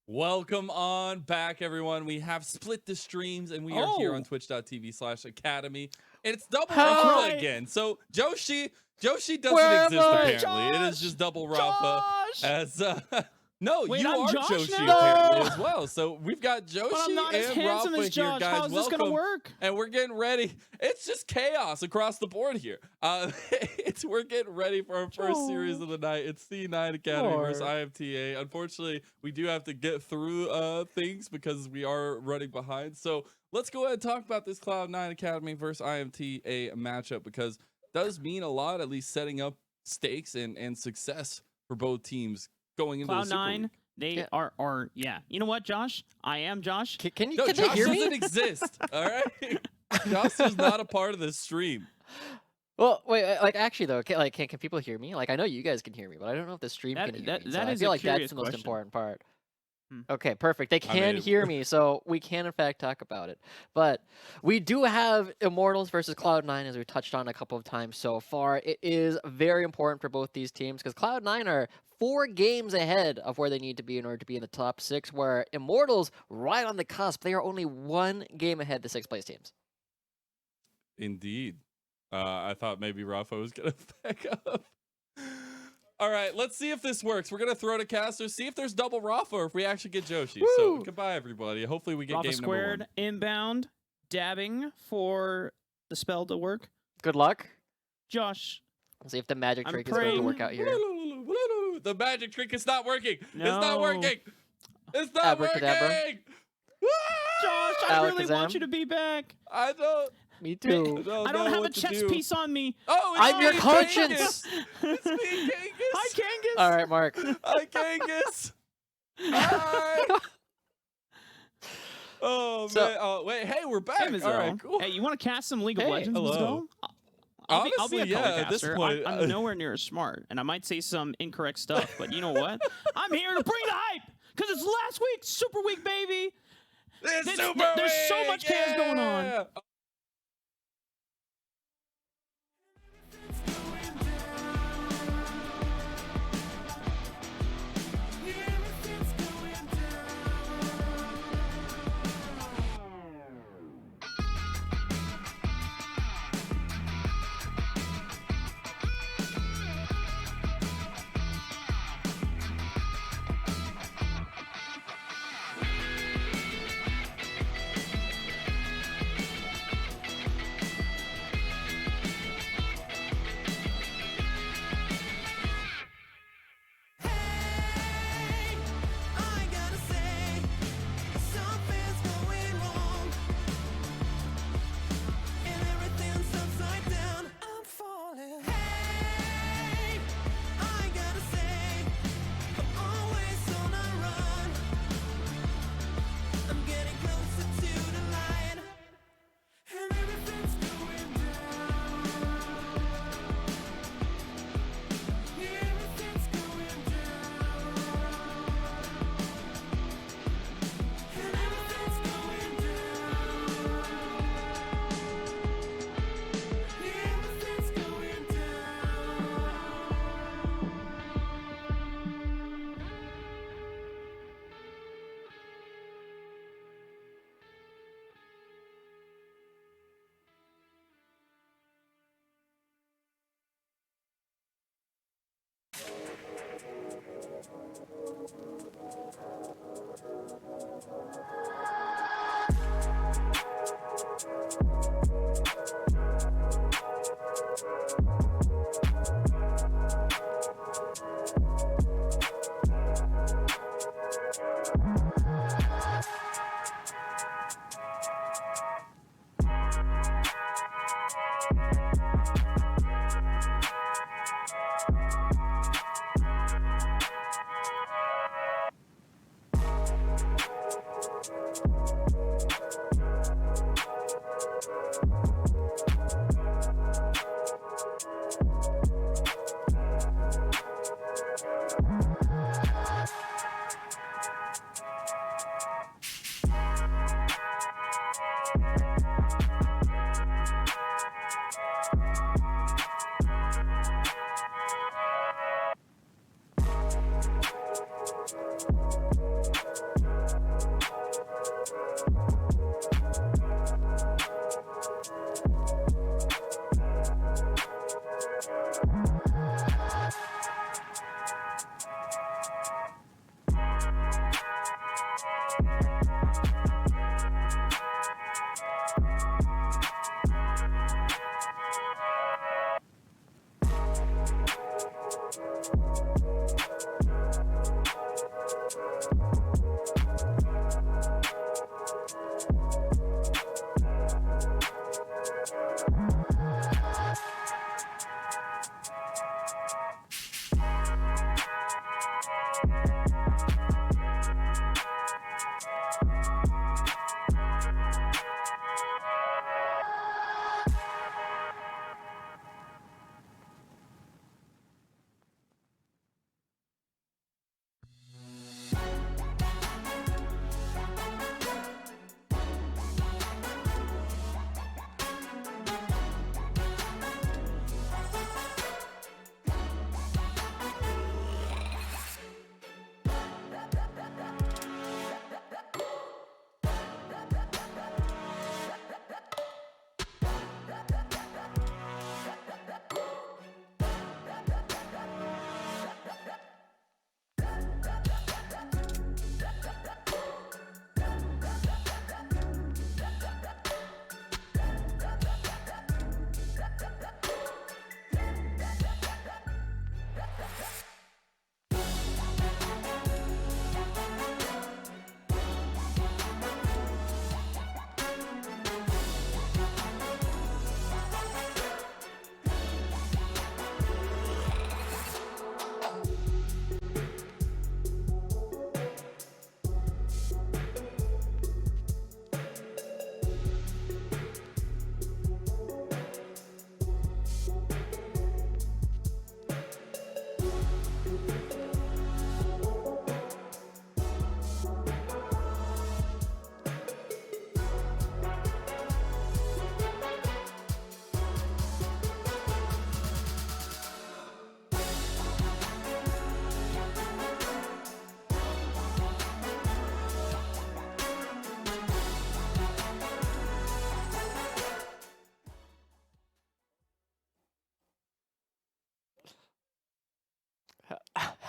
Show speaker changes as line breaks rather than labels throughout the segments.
Welcome on back, everyone. We have split the streams, and we are here on twitch.tv/academy. And it's double Rafa again. So Joshi doesn't exist apparently.
Josh!
It is just double Rafa.
Josh!
As no,
Wait,
you
I'm
are
Josh
Joshi
now?
apparently as well. So we've got
But I'm
Joshi
not as
and
handsome
Rafa
as Josh.
here, guys.
How is this gonna work?
And we're getting ready. It's just chaos across the board here. We're getting ready for our first series of the night. It's C9 Academy versus IMTA. Unfortunately, we do have to get through things because we are running behind. So let's go ahead and talk about this Cloud9 Academy versus IMTA matchup, because it does mean a lot, at least setting up stakes and success for both teams going into the Super
Cloud9,
League.
they are, yeah. You know what, Josh? I am Josh.
Can
No,
they
Josh
hear me?
doesn't exist. All right, Josh is not a part of this stream.
Well, wait, like actually though, can people hear me? Like I know you guys can hear me, but I don't know if the stream
That-
can hear
that-
me.
that
So I
is
feel
a
like that's
curious
the most
question.
important part.
Hmm.
Okay, perfect. They can hear me, so we can in fact talk about it. But we do have Immortals versus Cloud9, as we touched on a couple of times so far. It is very important for both these teams because Cloud9 are 4 games ahead of where they need to be in order to be in the top 6, where Immortals right on the cusp. They are only 1 game ahead of the 6th place teams.
Indeed. I thought maybe Rafa was going to back up. All right, let's see if this works. We're going to throw to casters, see if there's double Rafa or if we actually get Joshi. So
Woo!
goodbye, everybody. Hopefully we get
Rafa
game
squared,
number 1.
inbound, dabbing for the spell to work.
Good luck.
Josh,
Let's see if the magic
I'm
trick is going to
praying.
work out here.
The magic trick is not working. It's
No.
not working. It's not
Abracadabra.
working.
Josh, I really want
Alakazam.
you to be back.
I don't
Me too.
know
I don't have a
what to
chess
do.
piece on me.
Oh, it's
I'm your
me,
conscience.
Kangas. It's me, Kangas.
Hi, Kangas.
All right, Mark.
Hi, Kangas. Hi. Oh,
So-
man. Oh, wait. Hey, we're back.
Hey,
All
Mizzle.
right, cool.
Hey, you want to cast some League of
Hey.
Legends? Let's
Hello.
go. I'll be
Honestly,
a
yeah, at this
telecaster.
point,
I'm nowhere near as smart, and I might say some incorrect stuff, but you know what? I'm here to bring the hype, because it's last week, Super Week, baby.
It's
There's-
Super
there's so
Week,
much chaos going on.
yeah.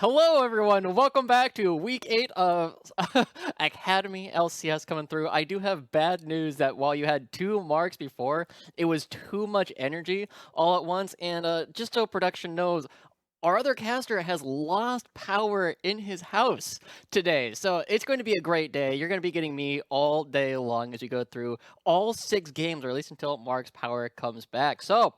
Hello, everyone. Welcome back to week 8 of Academy LCS coming through. I do have bad news that while you had 2 marks before, it was too much energy all at once. And just so production knows, our other caster has lost power in his house today. So it's going to be a great day. You're going to be getting me all day long as we go through all 6 games, or at least until Mark's power comes back. So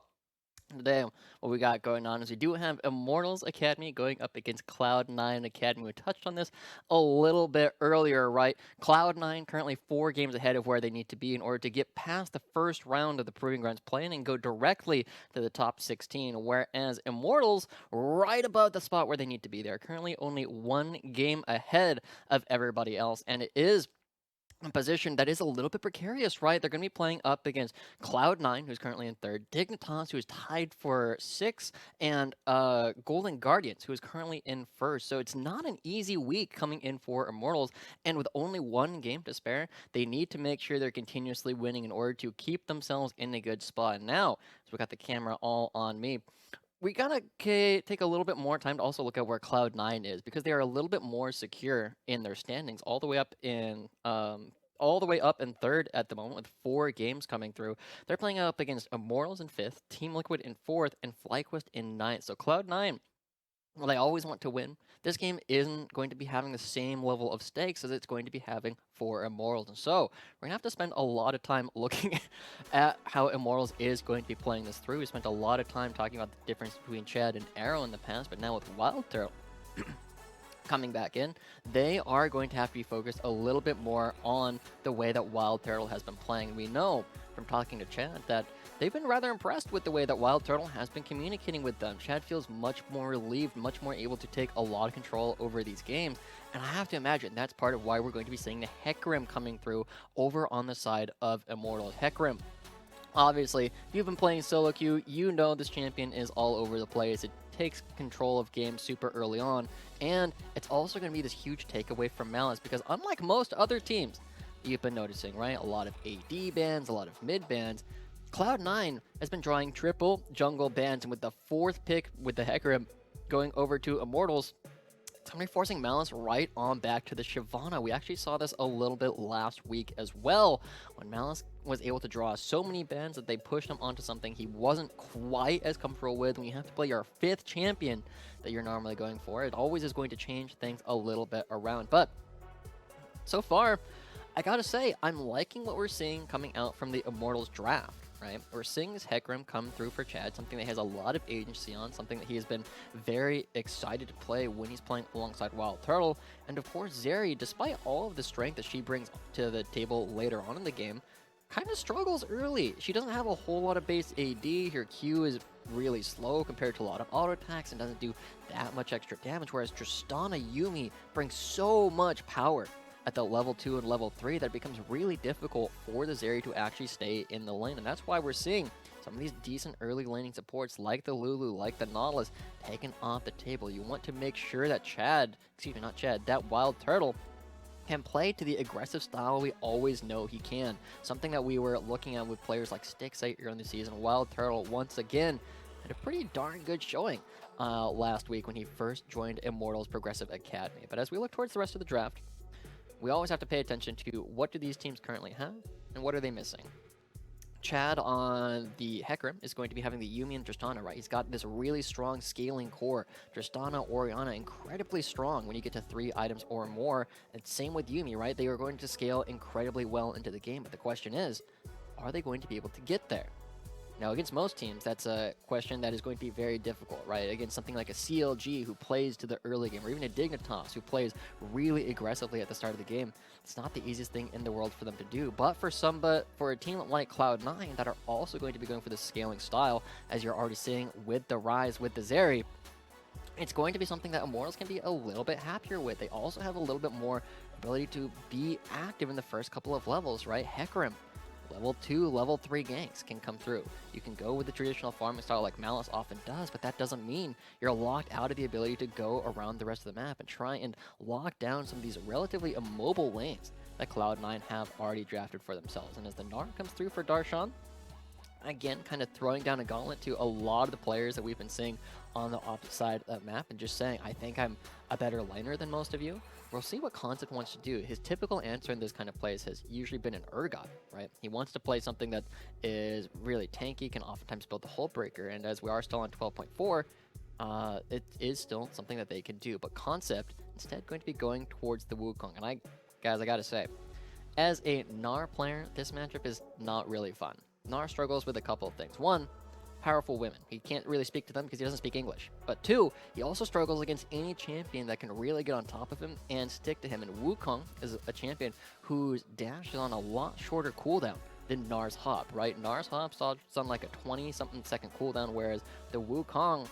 today, what we got going on is we do have Immortals Academy going up against Cloud9 Academy. We touched on this a little bit earlier, right? Cloud9 currently 4 games ahead of where they need to be in order to get past the first round of the Proving Grounds play-in and go directly to the top 16, whereas Immortals right above the spot where they need to be. They're currently only 1 game ahead of everybody else, and it is a position that is a little bit precarious, right? They're going to be playing up against Cloud9, who's currently in 3rd, Dignitas, who is tied for 6th, and Golden Guardians, who is currently in 1st. So it's not an easy week coming in for Immortals, and with only 1 game to spare, they need to make sure they're continuously winning in order to keep themselves in a good spot. And now, so we got the camera all on me, we gotta take a little bit more time to also look at where Cloud9 is, because they are a little bit more secure in their standings, all the way up in 3rd at the moment, with 4 games coming through. They're playing up against Immortals in 5th, Team Liquid in 4th, and FlyQuest in 9th. So Cloud9, well, they always want to win. This game isn't going to be having the same level of stakes as it's going to be having for Immortals. And so we're going to have to spend a lot of time looking at how Immortals is going to be playing this through. We spent a lot of time talking about the difference between Chad and Arrow in the past, but now with Wild Turtle coming back in, they are going to have to be focused a little bit more on the way that Wild Turtle has been playing. We know from talking to Chad that they've been rather impressed with the way that Wild Turtle has been communicating with them. Chad feels much more relieved, much more able to take a lot of control over these games. And I have to imagine that's part of why we're going to be seeing the Hecarim coming through over on the side of Immortals. Hecarim, obviously, if you've been playing solo queue, you know this champion is all over the place. It takes control of games super early on. And it's also going to be this huge takeaway from Malice, because unlike most other teams you've been noticing, right? A lot of AD bans, a lot of mid bans. Cloud9 has been drawing triple jungle bans, and with the 4th pick with the Hecarim going over to Immortals, it's going to be forcing Malice right on back to the Shyvana. We actually saw this a little bit last week as well, when Malice was able to draw so many bans that they pushed him onto something he wasn't quite as comfortable with. When you have to play your 5th champion that you're normally going for, it always is going to change things a little bit around. But so far, I gotta say, I'm liking what we're seeing coming out from the Immortals draft. Right, we're seeing this Hecarim come through for Chad, something that has a lot of agency on, something that he has been very excited to play when he's playing alongside Wild Turtle. And of course, Zeri, despite all of the strength that she brings to the table later on in the game, kind of struggles early. She doesn't have a whole lot of base AD. Her Q is really slow compared to a lot of auto attacks and doesn't do that much extra damage, whereas Tristana Yuumi brings so much power at the level 2 and level 3 that it becomes really difficult for the Zeri to actually stay in the lane. And that's why we're seeing some of these decent early laning supports like the Lulu, like the Nautilus, taken off the table. You want to make sure that that Wild Turtle can play to the aggressive style we always know he can. Something that we were looking at with players like Stixite earlier in the season. Wild Turtle, once again, had a pretty darn good showing last week when he first joined Immortals Progressive Academy. But as we look towards the rest of the draft, we always have to pay attention to what do these teams currently have and what are they missing. Chad on the Hecarim is going to be having the Yuumi and Tristana, right? He's got this really strong scaling core. Tristana, Orianna, incredibly strong when you get to 3 items or more. And same with Yuumi, right? They are going to scale incredibly well into the game. But the question is, are they going to be able to get there? Now, against most teams, that's a question that is going to be very difficult, right? Against something like a CLG who plays to the early game, or even a Dignitas who plays really aggressively at the start of the game, it's not the easiest thing in the world for them to do. But for a team like Cloud9 that are also going to be going for the scaling style, as you're already seeing with the Rise with the Zeri, it's going to be something that Immortals can be a little bit happier with. They also have a little bit more ability to be active in the first couple of levels, right? Hecarim, level 2, level 3 ganks can come through. You can go with the traditional farming style like Malice often does, but that doesn't mean you're locked out of the ability to go around the rest of the map and try and lock down some of these relatively immobile lanes that Cloud9 have already drafted for themselves. And as the Gnar comes through for Darshan, again, kind of throwing down a gauntlet to a lot of the players that we've been seeing on the opposite side of that map and just saying, I think I'm a better laner than most of you. We'll see what Concept wants to do. His typical answer in this kind of plays has usually been an Urgot, right? He wants to play something that is really tanky, can oftentimes build the Hull Breaker, and as we are still on 12.4, it is still something that they can do. But Concept, instead, going to be going towards the Wukong. And guys, I gotta say, as a Gnar player, this matchup is not really fun. Gnar struggles with a couple of things. One, powerful women. He can't really speak to them because he doesn't speak English. But two, he also struggles against any champion that can really get on top of him and stick to him. And Wukong is a champion whose dash is on a lot shorter cooldown than Gnar's Hop, right? Gnar's Hop's on like a 20-something second cooldown, whereas the Wukong,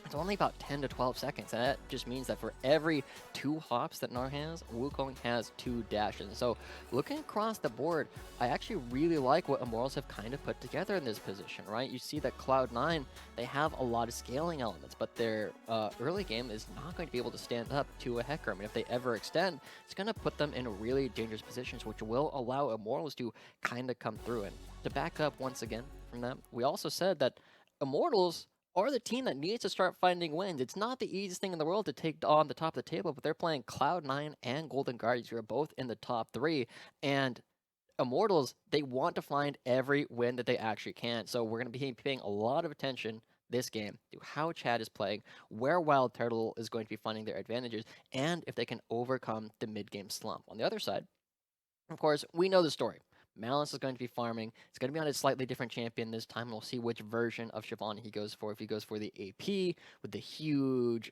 it's only about 10 to 12 seconds, and that just means that for every 2 hops that Gnar has, Wukong has 2 dashes. So looking across the board, I actually really like what Immortals have kind of put together in this position, right? You see that Cloud9, they have a lot of scaling elements, but their early game is not going to be able to stand up to a Hecarim. And if they ever extend, it's going to put them in really dangerous positions, which will allow Immortals to kind of come through. And to back up once again from that, we also said that Immortals are the team that needs to start finding wins. It's not the easiest thing in the world to take on the top of the table, but they're playing Cloud9 and Golden Guardians, who are both in the top 3. And Immortals, they want to find every win that they actually can. So we're going to be paying a lot of attention this game to how Chad is playing, where Wild Turtle is going to be finding their advantages, and if they can overcome the mid-game slump. On the other side, of course, we know the story. Malice is going to be farming. It's going to be on a slightly different champion this time. We'll see which version of Shyvana he goes for. If he goes for the AP with the huge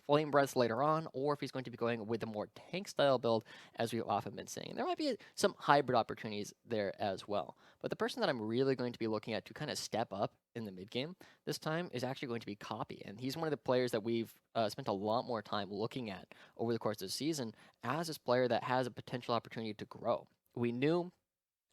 flame breaths later on, or if he's going to be going with the more tank style build, as we've often been saying. There might be some hybrid opportunities there as well. But the person that I'm really going to be looking at to kind of step up in the mid game this time is actually going to be Copy. And he's one of the players that we've spent a lot more time looking at over the course of the season as this player that has a potential opportunity to grow. We knew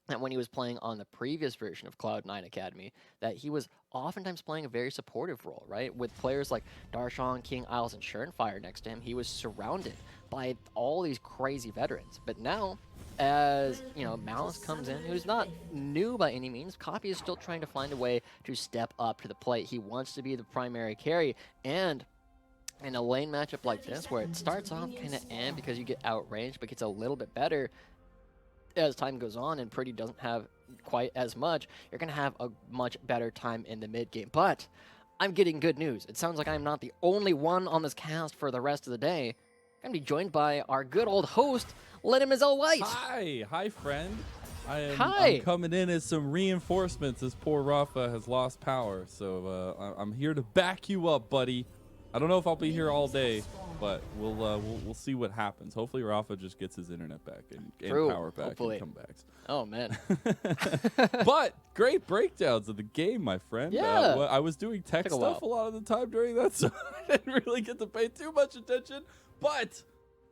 that when he was playing on the previous version of Cloud9 Academy, that he was oftentimes playing a very supportive role, right? With players like Darshan, King, Isles, and Surenfire next to him, he was surrounded by all these crazy veterans. But now, as you know, Malice comes in, who's not new by any means, Copy is still trying to find a way to step up to the plate. He wants to be the primary carry, and in a lane matchup like this, where it starts off kind of because you get outranged, but gets a little bit better as time goes on and Pretty doesn't have quite as much, you're going to have a much better time in the mid game. But I'm getting good news. It sounds like I'm not the only one on this cast for the rest of the day. I'm going to be joined by our good old host, Mademoiselle White.
Hi, friend.
Hi.
I'm coming in as some reinforcements as poor Rafa has lost power. So I'm here to back you up, buddy. I don't know if I'll be here all day, but we'll see what happens. Hopefully Rafa just gets his internet back and power back
hopefully.
and comebacks.
Oh, man.
But great breakdowns of the game, my friend.
Yeah.
I was doing tech stuff a lot of the time during that, so I didn't really get to pay too much attention. But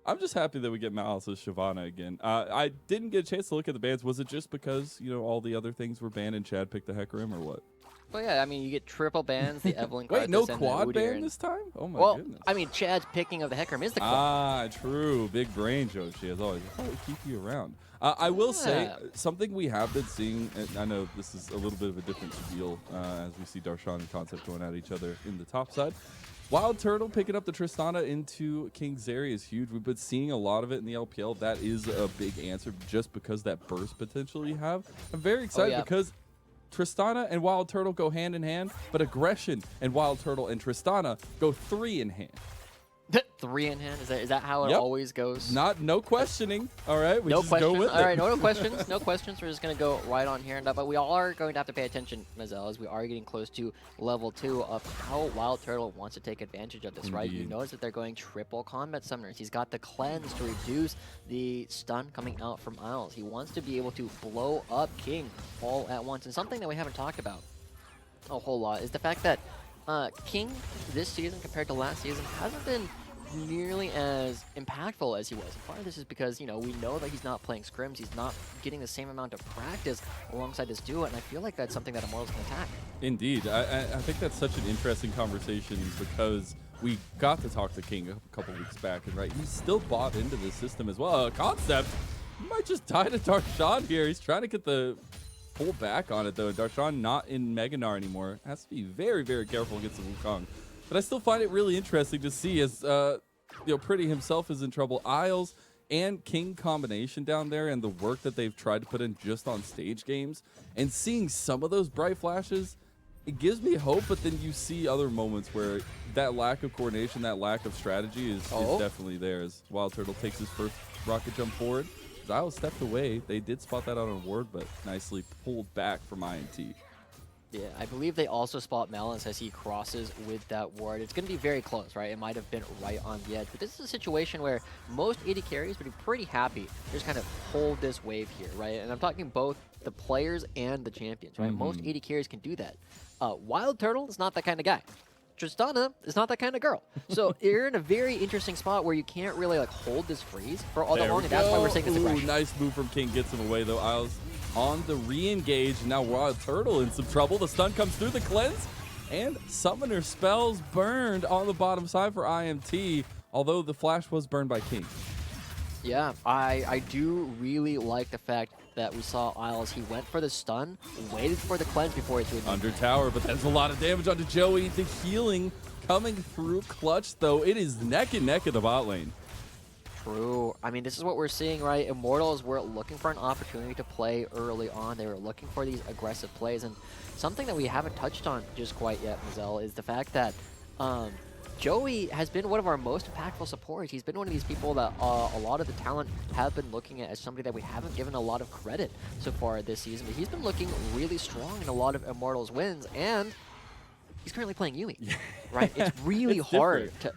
I'm just happy that we get Malice as Shyvana again. I didn't get a chance to look at the bans. Was it just because, you know, all the other things were banned and Chad picked the Hecarim or what?
Well, yeah, I mean, you get triple bans, the Evelyn
Wait, no
Karthus, and
quad
the
ban
Udyr,
this time? Oh my goodness.
I mean, Chad's picking of the Hecarim is the quad.
Ah, true. Big brain, Joshi, as always. Probably keep you around. I will say something we have been seeing, and I know this is a little bit of a different deal as we see Darshan and Concept going at each other in the top side. Wild Turtle picking up the Tristana into King Zeri is huge. We've been seeing a lot of it in the LPL. That is a big answer just because that burst potential you have. I'm very excited because Tristana and Wild Turtle go hand in hand, but aggression and Wild Turtle and Tristana go 3 in hand.
3 in hand? Is that how it always goes?
No questioning. All right, we
no
just
questions.
go with
All right,
it.
no questions. No questions. We're just gonna go right on here and up. But we are going to have to pay attention, Mazel, as we are getting close to level 2 of how Wild Turtle wants to take advantage of this. Right? You notice that they're going triple combat summoners. He's got the cleanse to reduce the stun coming out from Isles. He wants to be able to blow up King all at once. And something that we haven't talked about a whole lot is the fact that King this season compared to last season hasn't been nearly as impactful as he was. And part of this is because, you know, we know that he's not playing scrims, he's not getting the same amount of practice alongside this duo, and I feel like that's something that Immortals can attack.
Indeed. I think that's such an interesting conversation because we got to talk to King a couple weeks back, and he's still bought into this system as well. Concept, he might just die to Darshan here. He's trying to get the pull back on it, though. Darshan not in Mega Gnar anymore. Has to be very, very careful against the Wukong. But I still find it really interesting to see as Pretty himself is in trouble. Isles and King combination down there, and the work that they've tried to put in just on stage games, and seeing some of those bright flashes, it gives me hope. But then you see other moments where that lack of coordination, that lack of strategy is definitely there. As Wild Turtle takes his first rocket jump forward, Isles stepped away. They did spot that on a ward, but nicely pulled back from IMT.
Yeah, I believe they also spot Melons as he crosses with that ward. It's going to be very close, right? It might have been right on the edge. But this is a situation where most AD carries would be pretty happy to just kind of hold this wave here, right? And I'm talking both the players and the champions, right? Most AD carries can do that. Wild Turtle is not that kind of guy. Tristana is not that kind of girl. So you're in a very interesting spot where you can't really like hold this freeze for all that long, and that's why we're saying it's aggression.
Nice move from King, gets him away though. Isles on the re-engage. Now Wild Turtle in some trouble. The stun comes through the cleanse, and Summoner spells burned on the bottom side for IMT, although the flash was burned by King.
Yeah, I do really like the fact that we saw Isles. He went for the stun, waited for the cleanse before he threw it
under tower, but that's a lot of damage onto Joey. The healing coming through clutch, though. It is neck and neck in the bot lane.
True. I mean, this is what we're seeing, right? Immortals were looking for an opportunity to play early on. They were looking for these aggressive plays. And something that we haven't touched on just quite yet, Mazel, is the fact that Joey has been one of our most impactful supports. He's been one of these people that a lot of the talent have been looking at as somebody that we haven't given a lot of credit so far this season. But he's been looking really strong in a lot of Immortals wins, and he's currently playing Yuumi, right? It's really hard to...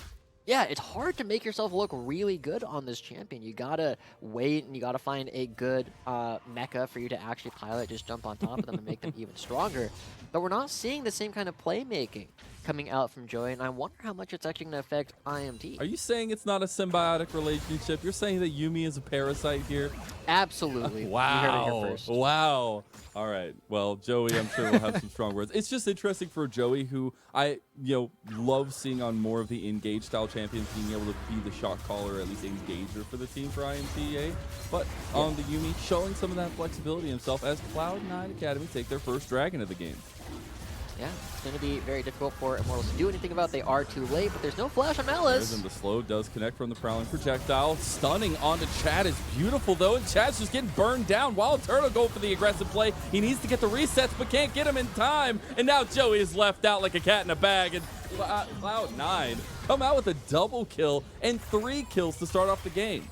Yeah, it's hard to make yourself look really good on this champion. You gotta wait, and you gotta find a good mecha for you to actually pilot, just jump on top of them and make them even stronger. But we're not seeing the same kind of playmaking coming out from Joey, and I wonder how much it's actually going to affect IMT.
Are you saying it's not a symbiotic relationship? You're saying that Yuumi is a parasite here?
Absolutely.
Wow.
You heard it here first.
Wow. All right. Well, Joey, I'm sure will have some strong words. It's just interesting for Joey, who I love seeing on more of the engage style champions, being able to be the shot caller, at least engager for the team for IMTA. But on the Yuumi, showing some of that flexibility himself as Cloud9 Academy take their first dragon of the game.
Yeah, it's going to be very difficult for Immortals to do anything about. They are too late, but there's no flash on Malice.
And the slow does connect from the prowling projectile. Stunning onto Chad is beautiful, though, and Chad's just getting burned down. Wild Turtle going for the aggressive play. He needs to get the resets, but can't get him in time. And now Joey is left out like a cat in a bag. And Cloud9 come out with a double kill and 3 kills to start off the game.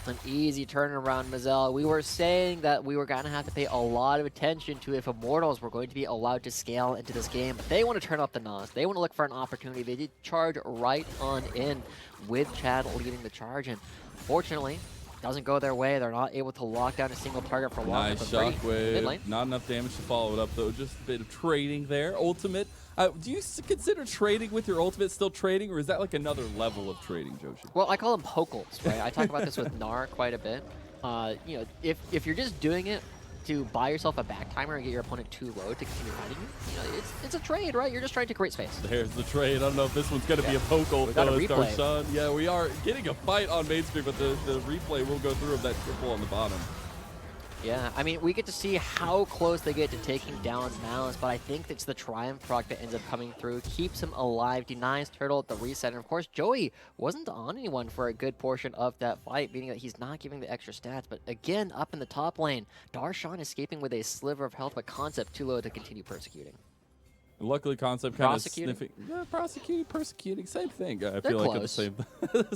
An easy turnaround, Mazel. We were saying that we were going to have to pay a lot of attention to if Immortals were going to be allowed to scale into this game. They want to turn up the NOS. They want to look for an opportunity. They did charge right on in with Chad leading the charge, and fortunately, doesn't go their way. They're not able to lock down a single target for long.
Nice shockwave. Not enough damage to follow it up, though. Just a bit of trading there. Ultimate. Do you consider trading with your ultimate still trading, or is that like another level of trading, Joshi?
Well, I call them pokels, right? I talk about this with Gnar quite a bit. If you're just doing it to buy yourself a back timer and get your opponent too low to continue fighting you, it's a trade, right? You're just trying to create space.
There's the trade. I don't know if this one's going to be a pokel. Yeah, we are getting a fight on main screen, but the replay will go through of that triple on the bottom.
Yeah, I mean, we get to see how close they get to taking down Malice, but I think it's the Triumph proc that ends up coming through, keeps him alive, denies Turtle at the reset, and of course, Joey wasn't on anyone for a good portion of that fight, meaning that he's not giving the extra stats, but again, up in the top lane, Darshan escaping with a sliver of health, but Concept too low to continue persecuting.
Luckily, Concept kind of sniffing. Yeah, persecuting, same thing. I feel like at the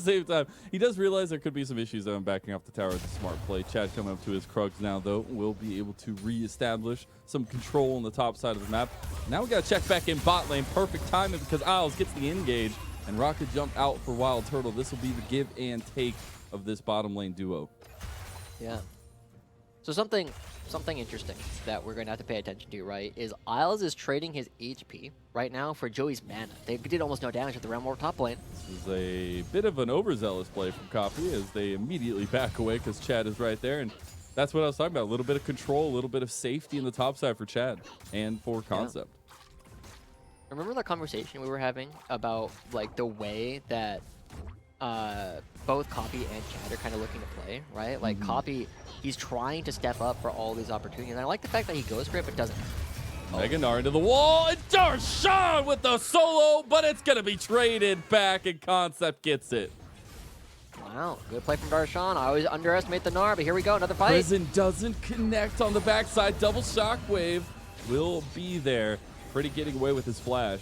same time. He does realize there could be some issues on backing off the tower with a smart play. Chad coming up to his Krugs now, though, will be able to reestablish some control on the top side of the map. Now we got to check back in bot lane. Perfect timing because Isles gets the engage, and rocket jump out for Wild Turtle. This will be the give and take of this bottom lane duo.
Yeah. So something interesting that we're going to have to pay attention to, right, is Isles is trading his HP right now for Joey's mana. They did almost no damage at the Realm War top lane.
This is a bit of an overzealous play from Copy as they immediately back away because Chad is right there. And that's what I was talking about. A little bit of control, a little bit of safety in the top side for Chad and for Concept.
Yeah. Remember that conversation we were having about like the way that both Copy and Chad are kind of looking to play, right? Like Copy, he's trying to step up for all these opportunities. And I like the fact that he goes for it, but doesn't.
Mega Gnar into the wall, and Darshan with the solo, but it's going to be traded back, and Concept gets it.
Wow, good play from Darshan. I always underestimate the Gnar, but here we go, another fight.
Prison doesn't connect on the backside. Double shockwave will be there. Pretty getting away with his flash.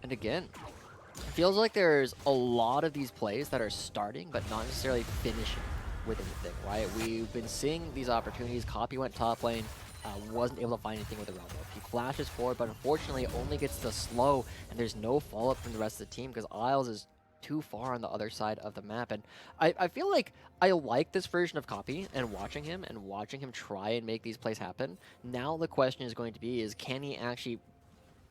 And again, it feels like there's a lot of these plays that are starting, but not necessarily finishing with anything, right? We've been seeing these opportunities. Copy went top lane, wasn't able to find anything with the Rumble. He flashes forward, but unfortunately only gets the slow, and there's no follow-up from the rest of the team because Isles is too far on the other side of the map. And I feel like I like this version of Copy and watching him try and make these plays happen. Now the question is going to be is can he actually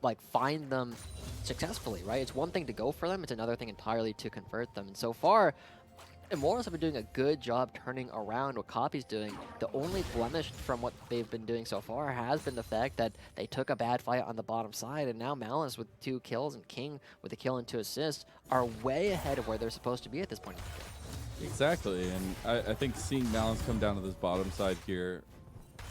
like find them successfully, right? It's one thing to go for them, it's another thing entirely to convert them. And so far, Immortals have been doing a good job turning around what Copy's doing. The only blemish from what they've been doing so far has been the fact that they took a bad fight on the bottom side, and now Malice with 2 kills and King with a kill and 2 assists are way ahead of where they're supposed to be at this point in the game.
Exactly, and I think seeing Malice come down to this bottom side here,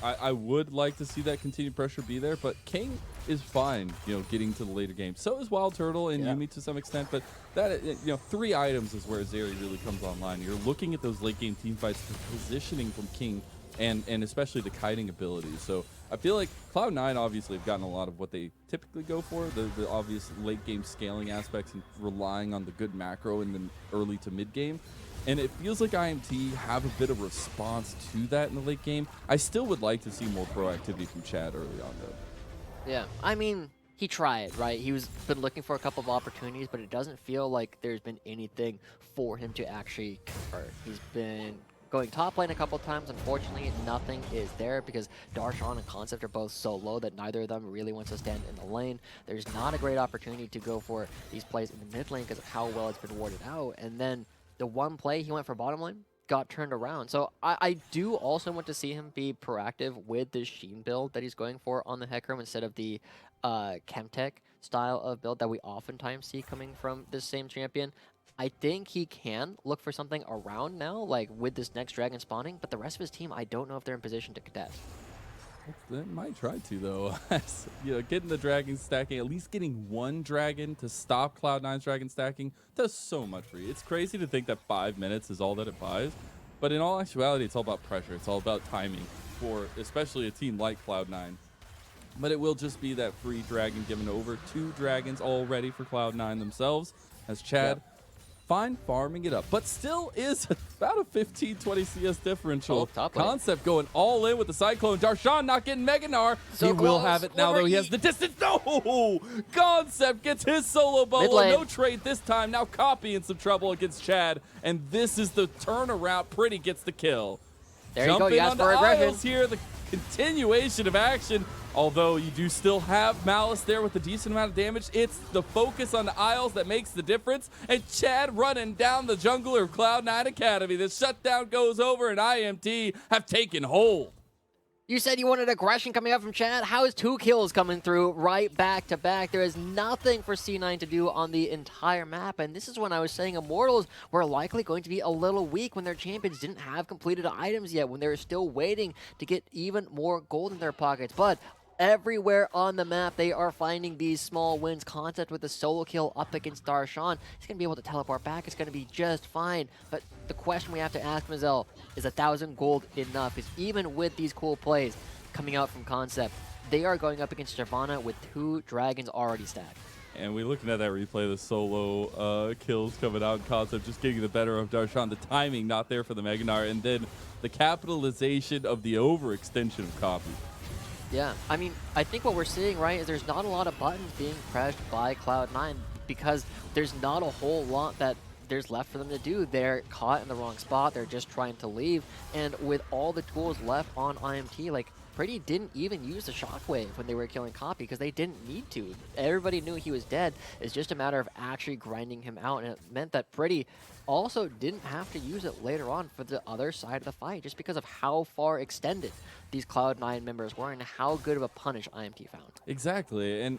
I would like to see that continued pressure be there, but King is fine, getting to the later game. So is Wild Turtle and Yuumi to some extent, but that, 3 items is where Zeri really comes online. You're looking at those late game team fights, the positioning from King, and especially the kiting ability. So I feel like Cloud9 obviously have gotten a lot of what they typically go for, the obvious late game scaling aspects and relying on the good macro in the early to mid game. And it feels like IMT have a bit of response to that in the late game. I still would like to see more proactivity from Chad early on, though.
Yeah, I mean, he tried, right? He was been looking for a couple of opportunities, but it doesn't feel like there's been anything for him to actually convert. He's been going top lane a couple times. Unfortunately, nothing is there because Darshan and Concept are both so low that neither of them really wants to stand in the lane. There's not a great opportunity to go for these plays in the mid lane because of how well it's been warded out. And then the one play he went for bottom lane got turned around. So I do also want to see him be proactive with the Sheen build that he's going for on the Hecarim instead of the Chemtech style of build that we oftentimes see coming from this same champion. I think he can look for something around now, like with this next dragon spawning, but the rest of his team, I don't know if they're in position to contest.
They might try to, though. Getting the dragon stacking, at least getting 1 dragon to stop Cloud9's dragon stacking does so much for you. It's crazy to think that 5 minutes is all that it buys, but in all actuality, it's all about pressure. It's all about timing for especially a team like Cloud9. But it will just be that free dragon given over 2 dragons already for Cloud9 themselves, as Chad fine farming it up, but still is about a 15-20 CS differential. Concept going all in with the Cyclone. Darshan not getting Mega Gnar.
So
he will
close.
have it now, though. He has the distance. No! Concept gets his solo bolo. No trade this time. Now Copy in some trouble against Chad, and this is the turnaround. Pretty gets the kill.
There you go. You asked for aggression.
Here, the continuation of action. Although you do still have Malice there with a decent amount of damage, it's the focus on the Isles that makes the difference. And Chad running down the jungler of Cloud9 Academy. The shutdown goes over, and IMT have taken hold.
You said you wanted aggression coming up from Chad. How is 2 kills coming through right back to back? There is nothing for C9 to do on the entire map. And this is when I was saying Immortals were likely going to be a little weak when their champions didn't have completed items yet, when they were still waiting to get even more gold in their pockets. But everywhere on the map, they are finding these small wins. Concept with the solo kill up against Darshan. He's going to be able to teleport back. It's going to be just fine. But the question we have to ask Mazel is 1,000 gold enough? Because even with these cool plays coming out from Concept, they are going up against Shyvana with 2 dragons already stacked.
And we're looking at that replay, the solo kills coming out in Concept, just getting the better of Darshan. The timing not there for the Mega Gnar, and then the capitalization of the overextension of Copy.
Yeah, I mean, I think what we're seeing, right, is there's not a lot of buttons being pressed by Cloud9 because there's not a whole lot that there's left for them to do. They're caught in the wrong spot. They're just trying to leave. And with all the tools left on IMT, like, Pretty didn't even use the shockwave when they were killing Copy because they didn't need to. Everybody knew he was dead. It's just a matter of actually grinding him out, and it meant that Pretty also didn't have to use it later on for the other side of the fight just because of how far extended these Cloud9 members were and how good of a punish IMT found.
Exactly, and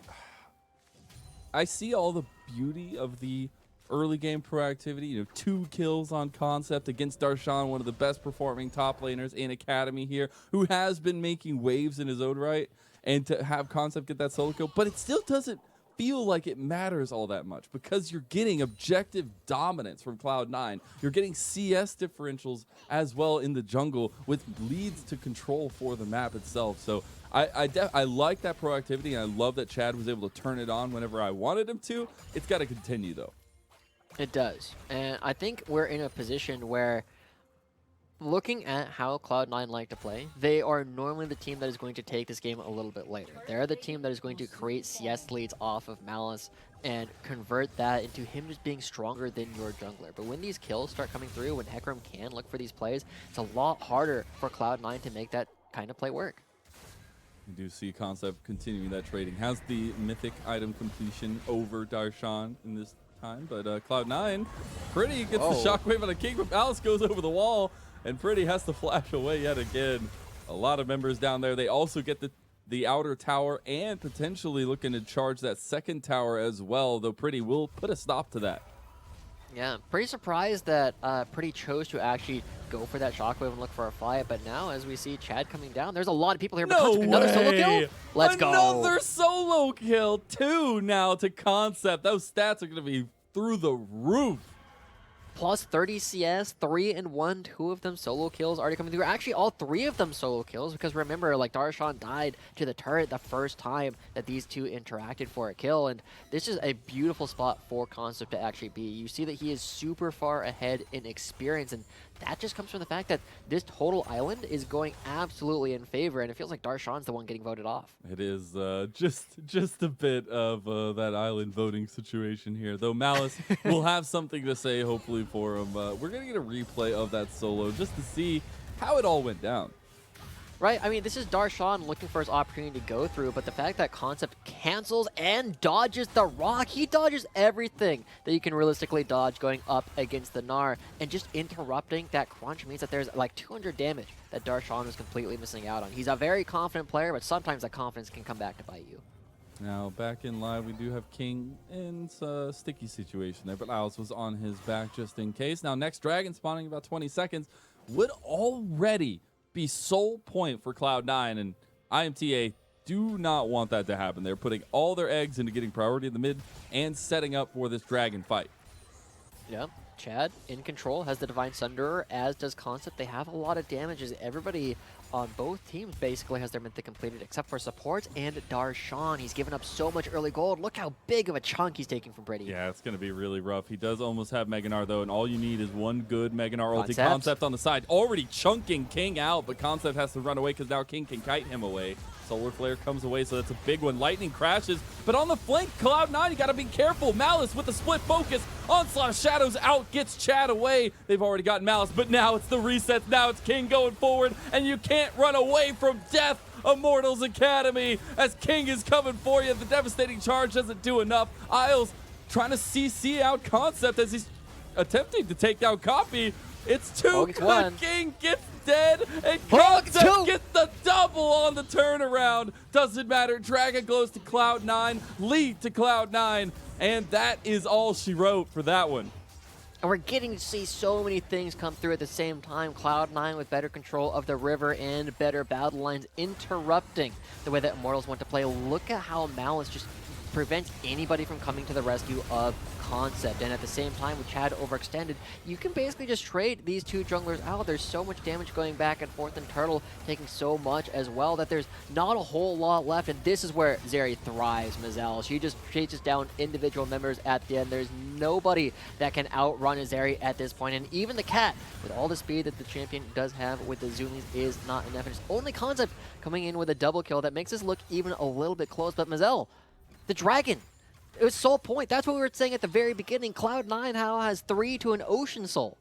I see all the beauty of the early game proactivity, 2 kills on Concept against Darshan, one of the best performing top laners in Academy here, who has been making waves in his own right, and to have Concept get that solo kill, but it still doesn't feel like it matters all that much because you're getting objective dominance from Cloud9. You're getting CS differentials as well in the jungle with leads to control for the map itself. So I like that proactivity, and I love that Chad was able to turn it on whenever I wanted him to. It's got to continue, though.
It does. And I think we're in a position where, looking at how Cloud9 like to play, they are normally the team that is going to take this game a little bit later. They're the team that is going to create CS leads off of Malice and convert that into him just being stronger than your jungler. But when these kills start coming through, when Hecarim can look for these plays, it's a lot harder for Cloud9 to make that kind of play work.
We do see Concept continuing that trading. Has the mythic item completion over Darshan in this time, but Cloud9, Pretty gets the shockwave on a King, but Malice goes over the wall, and Pretty has to flash away yet again. A lot of members down there. They also get the outer tower and potentially looking to charge that second tower as well, though Pretty will put a stop to that.
Yeah, pretty surprised that Pretty chose to actually go for that shockwave and look for a fight, but now as we see Chad coming down, there's a lot of people here.
No
but another solo kill? Let's go.
Another solo kill, 2 now to Concept. Those stats are going to be through the roof.
Plus 30 CS, 3 and 1, 2 of them solo kills already coming through. Actually, all 3 of them solo kills, because remember, like, Darshan died to the turret the first time that these two interacted for a kill, and this is a beautiful spot for Concept to actually be. You see that he is super far ahead in experience, and that just comes from the fact that this total island is going absolutely in favor, and it feels like Darshan's the one getting voted off.
It is just a bit of that island voting situation here, though Malice will have something to say hopefully for him. We're going to get a replay of that solo just to see how it all went down.
Right, I mean, this is Darshan looking for his opportunity to go through, but the fact that Concept cancels and dodges the rock, he dodges everything that you can realistically dodge going up against the Gnar, and just interrupting that crunch means that there's like 200 damage that Darshan is completely missing out on. He's a very confident player, but sometimes that confidence can come back to bite you.
Now, back in live, we do have King in a sticky situation there, but Alice was on his back just in case. Now, next Dragon spawning about 20 seconds would already be sole point for Cloud9, and IMTA do not want that to happen. They're putting all their eggs into getting priority in the mid and setting up for this Dragon fight.
Yeah, Chad in control, has the Divine Sunderer, as does Concept. They have a lot of damages. Everybody on both teams basically has their mythic completed, except for supports and Darshan. He's given up so much early gold. Look how big of a chunk he's taking from Pretty.
Yeah, it's going to be really rough. He does almost have Mega Gnar, though, and all you need is one good Mega Gnar ulti. Concept on the side, already chunking King out, but Concept has to run away because now King can kite him away. Solar Flare comes away, so that's a big one. Lightning crashes, but on the flank, Cloud9, you got to be careful. Malice with the split focus. Onslaught of Shadows out, gets Chad away. They've already got Malice, but now it's the resets. Now it's King going forward, and you can't run away from death. Immortals Academy, as King is coming for you. The devastating charge doesn't do enough. Isles trying to CC out Concept as he's attempting to take down Copy. It's 2 good. King gets dead, and Concept gets the double on the turnaround. Doesn't matter. Dragon goes to Cloud9, lead to Cloud9, and that is all she wrote for that one.
And we're getting to see so many things come through at the same time. Cloud9 with better control of the river and better battle lines, interrupting the way that Immortals want to play. Look at how Malice just prevents anybody from coming to the rescue of Concept. And at the same time, with Chad overextended, you can basically just trade these two junglers out. There's so much damage going back and forth, and Turtle taking so much as well that there's not a whole lot left. And this is where Zeri thrives, Mazel. She just chases down individual members at the end. There's nobody that can outrun Zeri at this point. And even the cat, with all the speed that the champion does have with the zoomies, is not enough. And it's only Concept coming in with a double kill that makes this look even a little bit close. But Mazel, the Dragon, it was Soul Point. That's what we were saying at the very beginning. Cloud9 now has 3 to an Ocean Soul.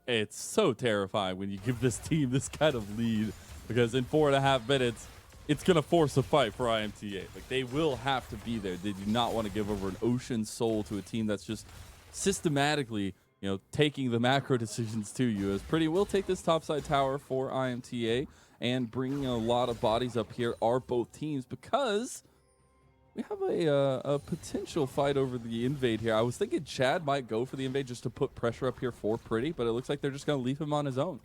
It's so terrifying when you give this team this kind of lead, because in 4.5 minutes, it's going to force a fight for IMTA. Like, they will have to be there. They do not want to give over an Ocean Soul to a team that's just systematically, you know, taking the macro decisions to you. As Pretty will take this topside tower for IMTA, and bringing a lot of bodies up here are both teams, because we have a potential fight over the invade here. I was thinking Chad might go for the invade just to put pressure up here for Pretty, but it looks like they're just going to leave him on his own.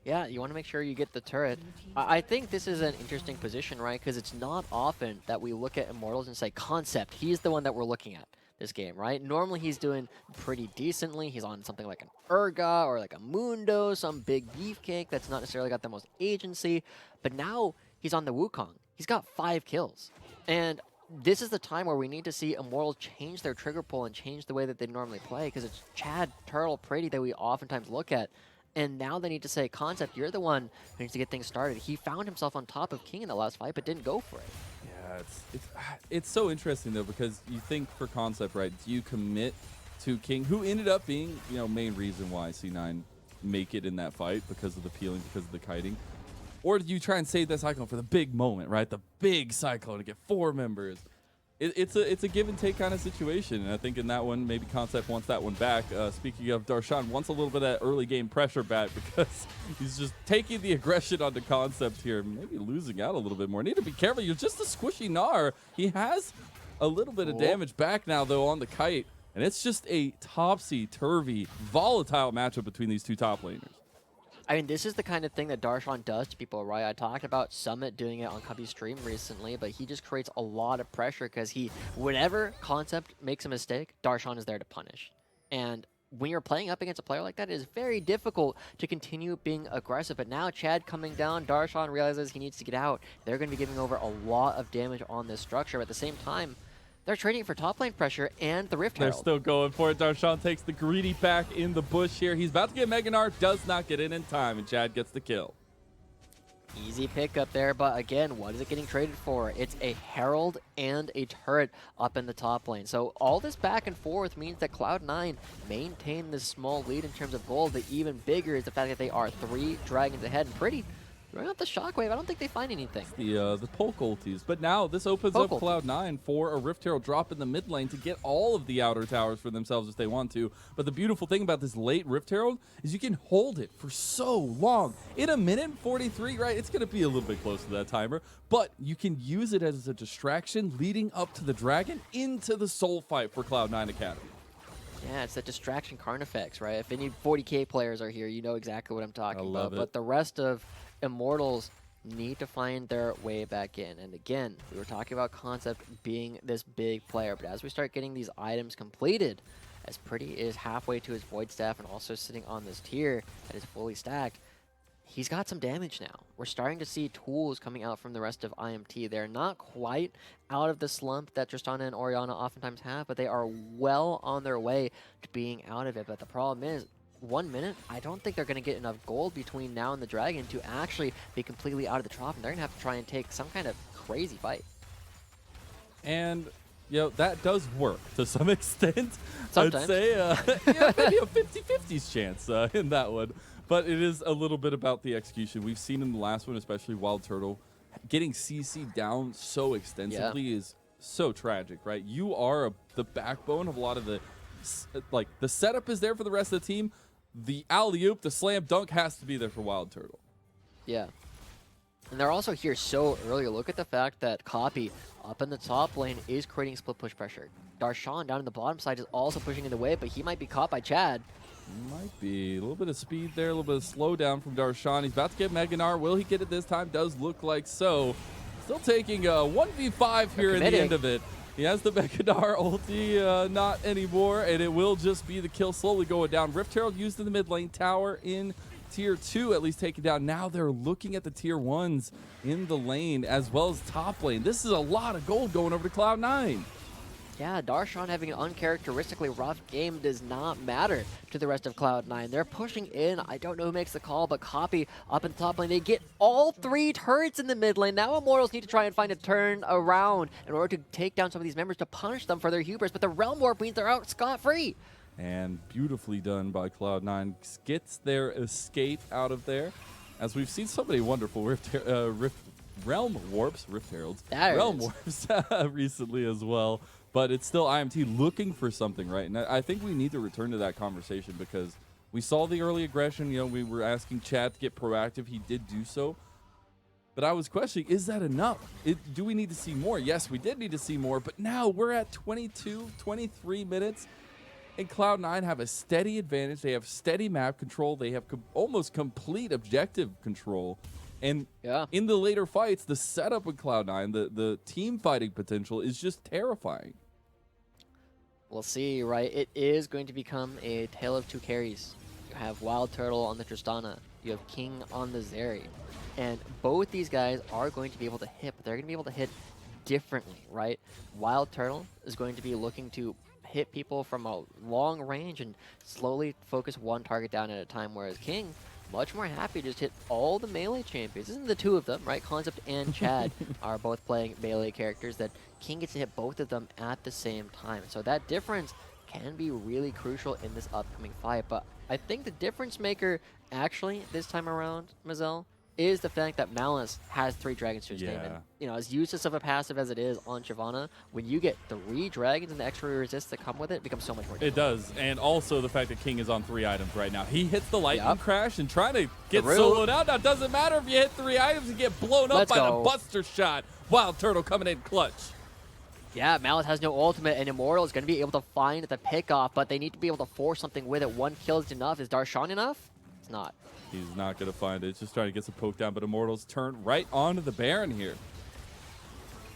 Yeah, you want to make sure you get the turret. I think this is an interesting position, right? Because it's not often that we look at Immortals and say, Concept, he's the one that we're looking at this game, right? Normally he's doing pretty decently. He's on something like an Urga or like a Mundo, some big beefcake that's not necessarily got the most agency. But now he's on the Wukong. He's got 5 kills. And this is the time where we need to see Immortals change their trigger pull and change the way that they normally play, because it's Chad, Turtle, Pretty that we oftentimes look at. And now they need to say, Concept, you're the one who needs to get things started. He found himself on top of King in the last fight, but didn't go for it.
Yeah, it's so interesting though, because you think for Concept, right? Do you commit to King, who ended up being, main reason why C9 make it in that fight because of the peeling, because of the kiting? Or do you try and save that Cyclone for the big moment, right? The big Cyclone to get 4 members. It's a give and take kind of situation, and I think in that one, maybe Concept wants that one back. Speaking of, Darshan wants a little bit of that early game pressure back because he's just taking the aggression onto Concept here, maybe losing out a little bit more. Need to be careful. You're just a squishy Gnar. He has a little bit of damage back now, though, on the kite, and it's just a topsy-turvy, volatile matchup between these two top laners.
I mean, this is the kind of thing that Darshan does to people, right? I talked about Summit doing it on Cubby's stream recently, but he just creates a lot of pressure because whenever Concept makes a mistake, Darshan is there to punish. And when you're playing up against a player like that, it is very difficult to continue being aggressive. But now Chad coming down, Darshan realizes he needs to get out. They're going to be giving over a lot of damage on this structure. But at the same time, they're trading for top lane pressure and the Rift Herald.
They're still going for it. Darshan takes the greedy back in the bush here. He's about to get Mega Gnar, does not get in time, and Chad gets the kill.
Easy pick up there, but again, what is it getting traded for? It's a Herald and a turret up in the top lane. So all this back and forth means that Cloud9 maintain this small lead in terms of gold, but even bigger is the fact that they are 3 dragons ahead and Pretty running out the shockwave. I don't think they find anything.
The poke ultis. But now this opens up Cloud9 for a Rift Herald drop in the mid lane to get all of the outer towers for themselves if they want to. But the beautiful thing about this late Rift Herald is you can hold it for so long. In a minute and 43, right? It's going to be a little bit close to that timer. But you can use it as a distraction leading up to the dragon into the soul fight for Cloud9 Academy.
Yeah, it's that distraction Carnifex, right? If any 40k players are here, you know exactly what I'm talking about. But the rest of Immortals need to find their way back in. And again, we were talking about Concept being this big player, but as we start getting these items completed, as Pretty is halfway to his Void Staff and also sitting on this tier that is fully stacked, he's got some damage now. We're starting to see tools coming out from the rest of IMT. They're not quite out of the slump that Tristana and Orianna oftentimes have, but they are well on their way to being out of it. But the problem is, 1 minute, I don't think they're going to get enough gold between now and the dragon to actually be completely out of the trough, and they're going to have to try and take some kind of crazy fight.
And, that does work to some extent.
Sometimes.
I'd say maybe a 50-50s chance in that one. But it is a little bit about the execution. We've seen in the last one, especially Wild Turtle, getting CC down so extensively is so tragic, right? You are the backbone of a lot of the setup is there for the rest of the team. The alley-oop, the slam dunk has to be there for Wild Turtle.
Yeah. And they're also here so early. Look at the fact that Copy up in the top lane is creating split push pressure. Darshan down in the bottom side is also pushing in the way, but he might be caught by Chad.
Might be. A little bit of speed there, a little bit of slowdown from Darshan. He's about to get Mega Gnar. Will he get it this time? Does look like so. Still taking a 1v5 here in the end of it. He has the Mega Gnar ulti, not anymore, and it will just be the kill slowly going down. Rift Herald used in the mid lane, tower in tier 2 at least taken down. Now they're looking at the tier 1s in the lane as well as top lane. This is a lot of gold going over to Cloud9.
Yeah, Darshan having an uncharacteristically rough game does not matter to the rest of Cloud9. They're pushing in. I don't know who makes the call, but Copy up in the top lane. They get all 3 turrets in the mid lane. Now Immortals need to try and find a turn around in order to take down some of these members to punish them for their hubris, but the Realm Warp means they're out scot-free.
And beautifully done by Cloud9. Gets their escape out of there. As we've seen so many wonderful Realm Warps, Rift Heralds, Realm Warps recently as well. But it's still IMT looking for something, right? And I think we need to return to that conversation because we saw the early aggression. We were asking Chad to get proactive. He did do so. But I was questioning, is that enough? Do we need to see more? Yes, we did need to see more. But now we're at 22, 23 minutes. and Cloud9 have a steady advantage. They have steady map control. They have almost complete objective control. And in the later fights, the setup with Cloud9, the team fighting potential is just terrifying.
We'll see, right? It is going to become a tale of two carries. You have Wild Turtle on the Tristana. You have King on the Zeri. And both these guys are going to be able to hit, but they're going to be able to hit differently, right? Wild Turtle is going to be looking to hit people from a long range and slowly focus one target down at a time, whereas King, much more happy to just hit all the melee champions. This isn't the two of them, right? Concept and Chad are both playing melee characters that King gets to hit both of them at the same time. So that difference can be really crucial in this upcoming fight. But I think the difference maker actually this time around, Mazel, is the fact that Malice has 3 dragons to his name. And, you know, as useless of a passive as it is on Shyvana, when you get 3 dragons and the extra resists that come with it, it becomes so much more difficult.
It does. And also the fact that King is on 3 items right now. He hits the lightning crash and trying to get soloed out. Now, it doesn't matter if you hit 3 items, you get blown up by the Buster shot. Wild Turtle coming in clutch.
Yeah, Malice has no ultimate, and Immortal is going to be able to find the pickoff, but they need to be able to force something with it. 1 kill is enough. Is Darshan enough? It's not.
He's not going to find it. It's just trying to get some poke down, but Immortals turn right onto the Baron here.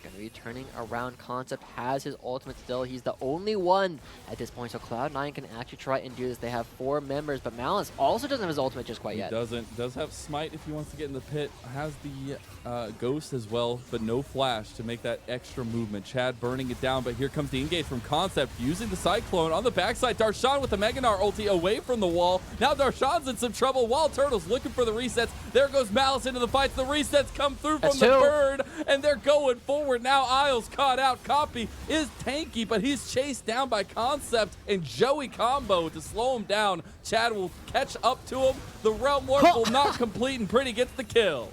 Going to be turning around. Concept has his ultimate still. He's the only one at this point, so Cloud9 can actually try and do this. They have 4 members, but Malice also doesn't have his ultimate just quite yet.
He doesn't. Does have Smite if he wants to get in the pit. Has the Ghost as well, but no Flash to make that extra movement. Chad burning it down, but here comes the engage from Concept using the Cyclone on the backside. Darshan with the Meganar ulti away from the wall. Now Darshan's in some trouble. Wild Turtle's looking for the resets. There goes Malice into the fight. The resets come through from the bird, and they're going forward. Now Isles caught out. Copy is tanky, but he's chased down by Concept and Joey combo to slow him down. Chad will catch up to him. The Realm Warp will not complete, and Pretty gets the kill.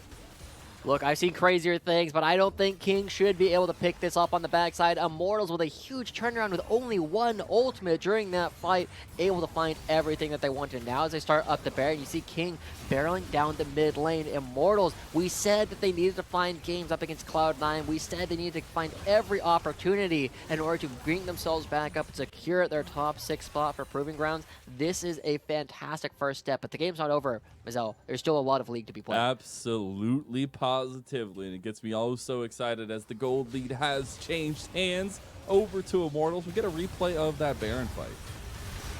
Look, I've seen crazier things, but I don't think King should be able to pick this up on the backside. Immortals with a huge turnaround with only 1 ultimate during that fight, able to find everything that they wanted. Now as they start up the Baron, you see King barreling down the mid lane. Immortals, we said that they needed to find games up against Cloud9. We said they needed to find every opportunity in order to bring themselves back up and secure their top 6 spot for Proving Grounds. This is a fantastic first step, but the game's not over, Mazel. There's still a lot of league to be played.
Absolutely, positively, and it gets me all so excited as the gold lead has changed hands over to Immortals. We get a replay of that Baron fight.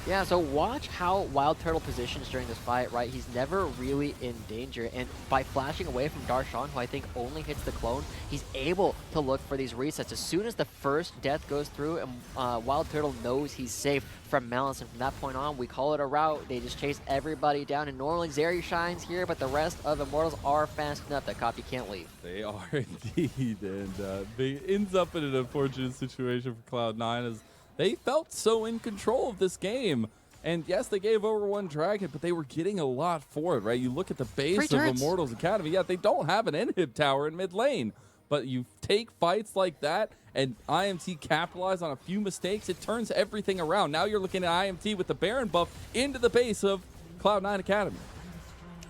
Yeah, so watch how Wild Turtle positions during this fight, right? He's never really in danger, and by flashing away from Darshan, who I think only hits the clone, he's able to look for these resets. As soon as the first death goes through, and Wild Turtle knows he's safe from Malice, and from that point on, we call it a rout. They just chase everybody down, and normally Zeri shines here, but the rest of Immortals are fast enough that Copy can't leave.
They are indeed, and they ends up in an unfortunate situation for Cloud9 as they felt so in control of this game. And yes, they gave over 1 dragon, but they were getting a lot for it, right? You look at the base of Immortals Academy. Yeah, they don't have an inhib tower in mid lane, but you take fights like that and IMT capitalize on a few mistakes, it turns everything around. Now you're looking at IMT with the Baron buff into the base of Cloud9 Academy.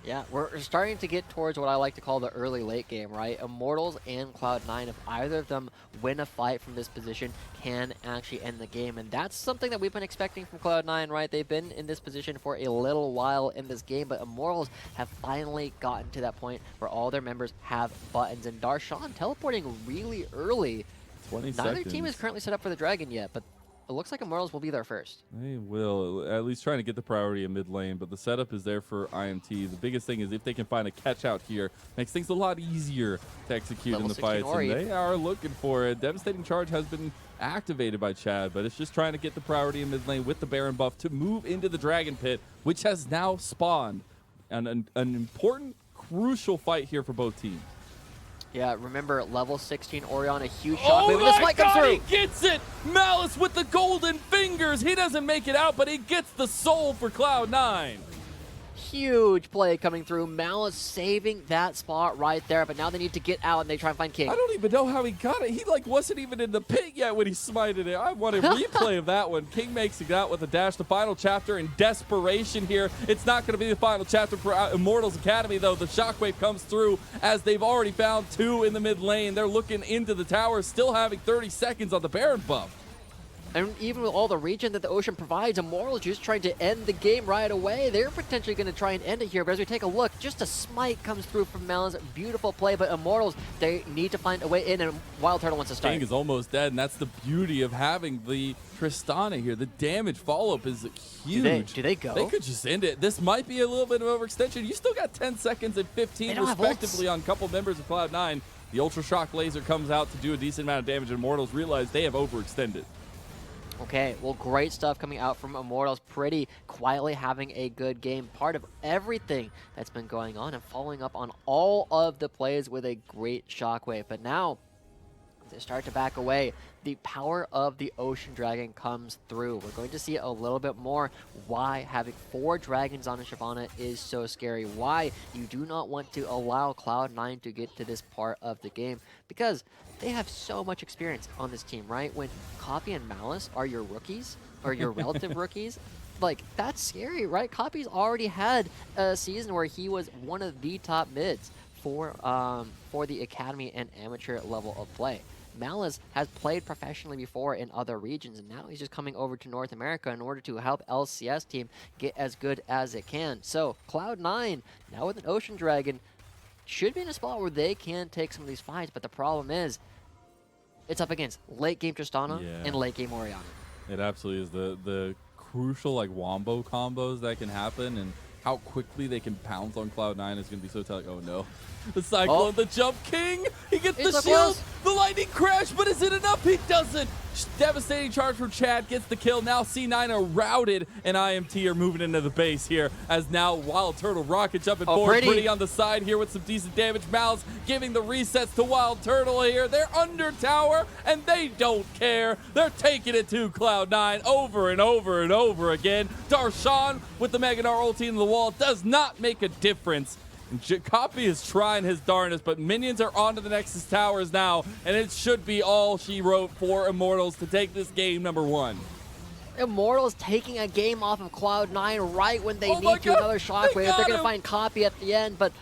Yeah, we're starting to get towards what I like to call the early late game, right? Immortals and Cloud9, if either of them win a fight from this position, can actually end the game. And that's something that we've been expecting from Cloud9, right? They've been in this position for a little while in this game, but Immortals have finally gotten to that point where all their members have buttons. And Darshan teleporting really early.
20
Neither
seconds.
team is currently set up for the dragon yet, but it looks like Immortals will be there first.
They will, at least trying to get the priority in mid lane, but the setup is there for IMT. The biggest thing is if they can find a catch out here, makes things a lot easier to execute in the fights, and they are looking for it. Devastating Charge has been activated by Chad, but it's just trying to get the priority in mid lane with the Baron buff to move into the Dragon Pit, which has now spawned an important, crucial fight here for both teams.
Yeah, remember, level 16 Orion, a huge shockwave, and this might come through!
He gets it! Malice with the golden fingers! He doesn't make it out, but he gets the soul for Cloud9.
Huge play coming through. Malice saving that spot right there, but now they need to get out and they try and find King.
I don't even know how he got it. He wasn't even in the pit yet when he smited it. I want a replay of that one. King makes it out with a dash. The final chapter in desperation here. It's not going to be the final chapter for Immortals Academy, though. The shockwave comes through as they've already found 2 in the mid lane. They're looking into the tower, still having 30 seconds on the Baron buff.
And even with all the regen that the ocean provides, Immortals just trying to end the game right away. They're potentially going to try and end it here, but as we take a look, just a smite comes through from Melon's. Beautiful play, but Immortals, they need to find a way in, and Wild Turtle wants to start.
King is almost dead, and that's the beauty of having the Tristana here. The damage follow-up is huge.
Do they go?
They could just end it. This might be a little bit of overextension. You still got 10 seconds and 15 respectively on a couple members of Cloud9. The Ultra Shock laser comes out to do a decent amount of damage, and Immortals realize they have overextended.
Okay, well, great stuff coming out from Immortals. Pretty quietly having a good game. Part of everything that's been going on and following up on all of the plays with a great shockwave. But now, they start to back away. The power of the Ocean Dragon comes through. We're going to see a little bit more why having 4 dragons on a Shyvana is so scary. Why you do not want to allow Cloud9 to get to this part of the game. Because they have so much experience on this team, right? When Copy and Malice are your rookies, or your relative rookies, like, that's scary, right? Copy's already had a season where he was one of the top mids for the academy and amateur level of play. Malice has played professionally before in other regions, and now he's just coming over to North America in order to help LCS team get as good as it can. So Cloud9, now with an Ocean Dragon, should be in a spot where they can take some of these fights, but the problem is, it's up against late game Tristana and late game Orianna.
It absolutely is the crucial like wombo combos that can happen, and how quickly they can pounce on Cloud9 is going to be so telling. Oh no. The Cyclone, the Jump King, he gets the shield, the Lightning Crash, but is it enough? He doesn't. Devastating charge from Chad, gets the kill. Now C9A routed, and IMT are moving into the base here, as now Wild Turtle rocket jumping forward. Pretty on the side here with some decent damage. Malice giving the resets to Wild Turtle here. They're under tower, and they don't care. They're taking it to Cloud9 over and over and over again. Darshan with the Mega Gnar ulti in the wall does not make a difference. Copy is trying his darndest, but minions are onto the Nexus towers now, and it should be all she wrote for Immortals to take this game number 1.
Immortals taking a game off of Cloud9 right when they need to. Another shockwave. They're going to find Copy at the end, but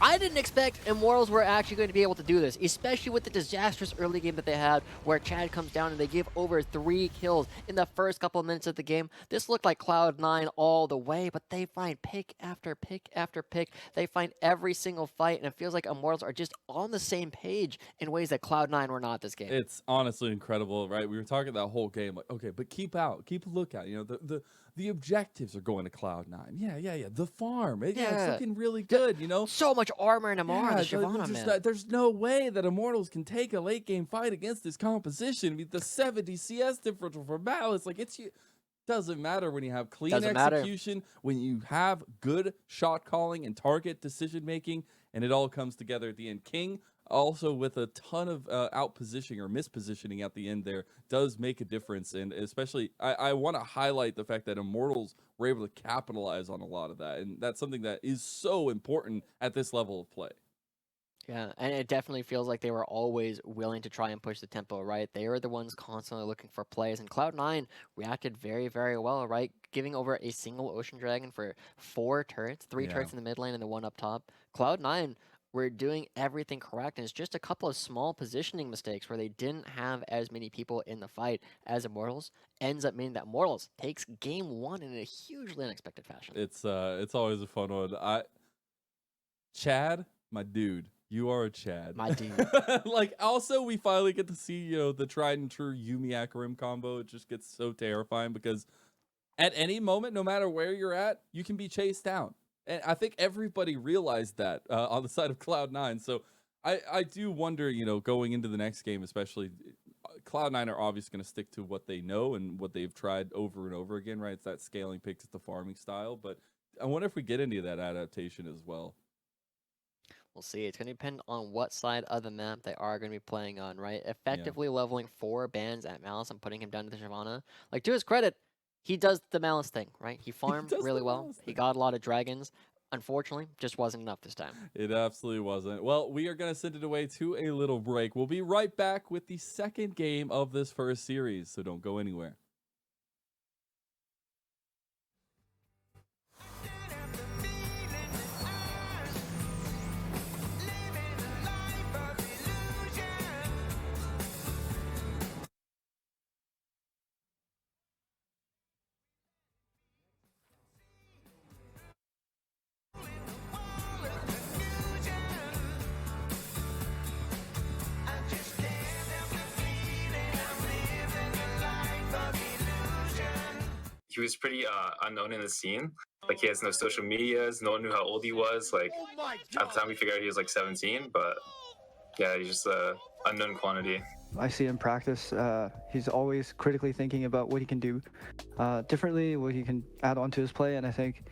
I didn't expect Immortals were actually going to be able to do this, especially with the disastrous early game that they had where Chad comes down and they give over 3 kills in the first couple of minutes of the game. This looked like Cloud9 all the way, but they find pick after pick after pick. They find every single fight, and it feels like Immortals are just on the same page in ways that Cloud9 were not this game.
It's honestly incredible, right? We were talking that whole game, like, okay, but keep a lookout. You know, the objectives are going to Cloud9. Yeah. The farm. It's looking really good, you know?
So much armor and Amara, the Shyvana, man.
There's no way that Immortals can take a late game fight against this composition. I mean, the 70 CS differential for Malice, like, doesn't matter when you have clean execution, when you have good shot calling and target decision making, and it all comes together at the end. King, also with a ton of out-positioning or mispositioning at the end there, does make a difference. And especially, I want to highlight the fact that Immortals were able to capitalize on a lot of that. And that's something that is so important at this level of play.
Yeah, and it definitely feels like they were always willing to try and push the tempo, right? They were the ones constantly looking for plays, and Cloud9 reacted very, very well, right? Giving over a single Ocean Dragon for 4 turrets, 3 turrets in the mid lane and the 1 up top. Cloud9 were doing everything correct, and it's just a couple of small positioning mistakes where they didn't have as many people in the fight as Immortals. Ends up meaning that Immortals takes game 1 in a hugely unexpected fashion.
It's always a fun one. Chad, my dude. You are a Chad.
My dude.
Like, also, we finally get to see, you know, the tried and true Yuumi Akarim combo. It just gets so terrifying because at any moment, no matter where you're at, you can be chased down. And I think everybody realized that on the side of Cloud9. So I do wonder, you know, going into the next game, especially, Cloud9 are obviously going to stick to what they know and what they've tried over and over again, right? It's that scaling picks, it's the farming style. But I wonder if we get into that adaptation as well.
We'll see. It's going to depend on what side of the map they are going to be playing on, right? Effectively leveling 4 bans at Malice and putting him down to the Shyvana. Like, to his credit, he does the Malice thing, right? He farmed really well. He got a lot of dragons. Unfortunately, just wasn't enough this time.
It absolutely wasn't. Well, we are going to send it away to a little break. We'll be right back with the second game of this first series, so don't go anywhere.
he was pretty unknown in the scene. Like, he has no social medias. No one knew how old he was. Like, at the time we figured out he was like 17, but yeah, he's just a unknown quantity.
I see him practice. He's always critically thinking about what he can do differently, what he can add on to his play, and I think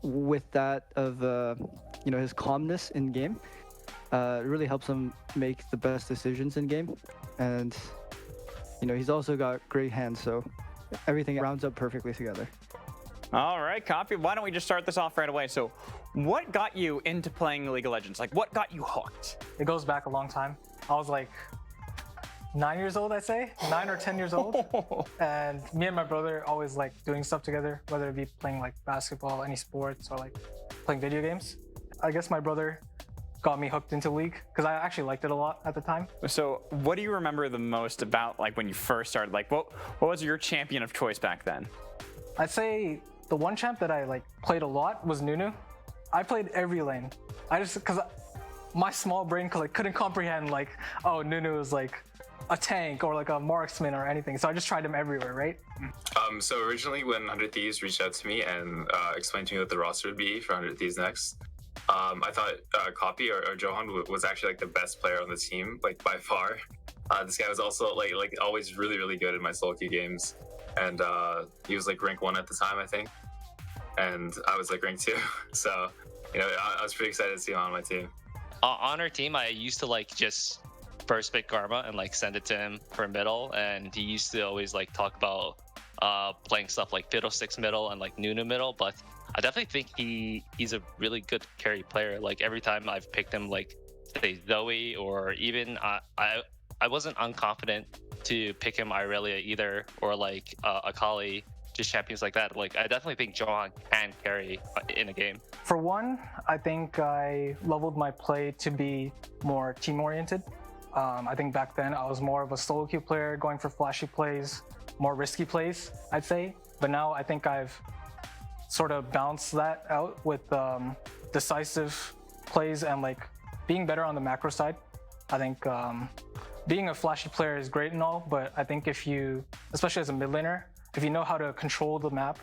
with that of his calmness in game, it really helps him make the best decisions in game. And he's also got great hands, so everything rounds up perfectly together.
All right, Copy. Why don't we just start this off right away? So, what got you into playing League of Legends? Like, what got you hooked?
It goes back a long time. I was like 9 years old, I'd say, 9 or 10 years old. And me and my brother always like doing stuff together, whether it be playing like basketball, any sports, or like playing video games. I guess my brother got me hooked into League because I actually liked it a lot at the time.
So, what do you remember the most about like when you first started? Like, what was your champion of choice back then?
I'd say the one champ that I like played a lot was Nunu. I played every lane. Because my small brain couldn't comprehend like, oh, Nunu is like a tank or like a marksman or anything. So I just tried him everywhere, right?
So originally when 100 Thieves reached out to me and explained to me what the roster would be for 100 Thieves next, I thought Copy or Johan was actually like the best player on the team, like by far. This guy was also like always really, really good in my solo queue games. And he was like rank 1 at the time, I think. And I was like rank 2. So, I was pretty excited to see him on my team.
On our team, I used to like just first pick Karma and like send it to him for middle. And he used to always like talk about playing stuff like Fiddlesticks middle and like Nunu middle. But I definitely think he's a really good carry player. Like every time I've picked him, like say Zoe or even I wasn't unconfident to pick him Irelia either, or like Akali, just champions like that. Like I definitely think Johan can carry in a game.
For one, I think I leveled my play to be more team oriented. I think back then I was more of a solo queue player, going for flashy plays, more risky plays, I'd say. But now I think I've sort of balanced that out with decisive plays and like being better on the macro side. I think being a flashy player is great and all, but I think if you, especially as a mid laner, if you know how to control the map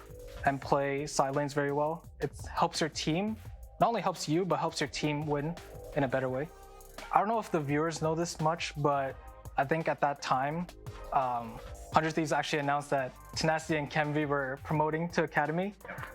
and play side lanes very well, it helps your team. Not only helps you, but helps your team win in a better way. I don't know if the viewers know this much, but I think at that time, 100 Thieves actually announced that Tenacity and Kemvi were promoting to Academy.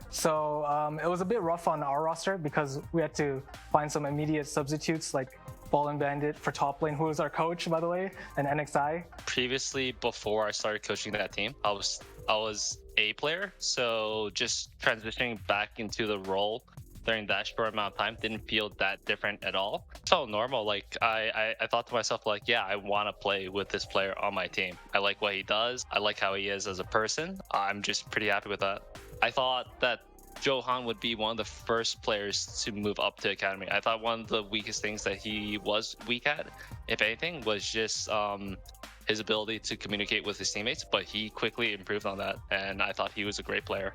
So it was a bit rough on our roster because we had to find some immediate substitutes like Ball and Bandit for top lane, who was our coach, by the way, and NXI.
Previously, before I started coaching that team, I was a player, so just transitioning back into the role during that short amount of time didn't feel that different at all. It felt normal. Like I thought to myself, like, yeah, I want to play with this player on my team. I like what he does. I like how he is as a person. I'm just pretty happy with that. I thought that Johan would be one of the first players to move up to Academy. I thought one of the weakest things that he was weak at, if anything, was just his ability to communicate with his teammates, but he quickly improved on that, and I thought he was a great player.